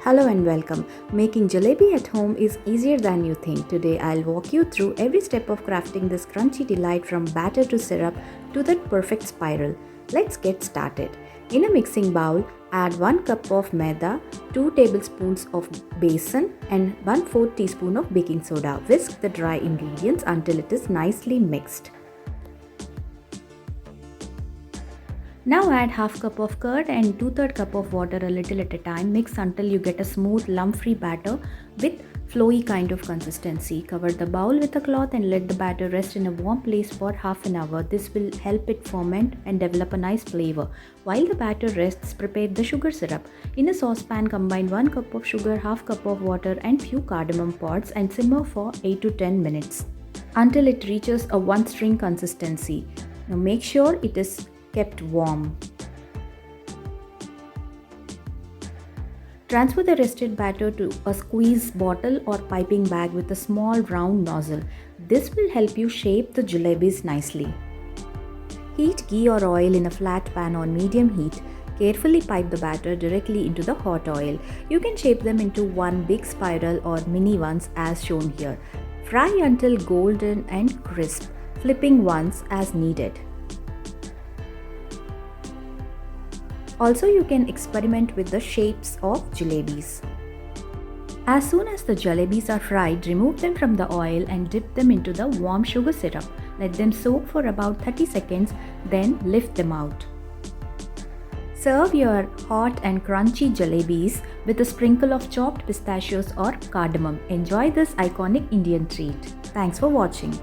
Hello and welcome. Making jalebi at home is easier than you think. Today I'll walk you through every step of crafting this crunchy delight from batter to syrup to that perfect spiral. Let's get started. In a mixing bowl, add 1 cup of maida, 2 tablespoons of besan and 1/4 teaspoon of baking soda. Whisk the dry ingredients until it is nicely mixed. Now add half cup of curd and 2/3 cup of water a little at a time. Mix until you get a smooth lump-free batter with flowy kind of consistency. Cover the bowl with a cloth and let the batter rest in a warm place for half an hour. This will help it ferment and develop a nice flavor. While the batter rests, prepare the sugar syrup. In a saucepan, combine 1 cup of sugar, half cup of water and few cardamom pods and simmer for 8 to 10 minutes until it reaches a one string consistency. Now make sure it is kept warm. Transfer the rested batter to a squeeze bottle or piping bag with a small round nozzle. This will help you shape the jalebis nicely. Heat ghee or oil in a flat pan on medium heat. Carefully pipe the batter directly into the hot oil. You can shape them into one big spiral or mini ones as shown here. Fry until golden and crisp, flipping once as needed. Also, you can experiment with the shapes of jalebis. As soon as the jalebis are fried, remove them from the oil and dip them into the warm sugar syrup. Let them soak for about 30 seconds, then lift them out. Serve your hot and crunchy jalebis with a sprinkle of chopped pistachios or cardamom. Enjoy this iconic Indian treat. Thanks for watching.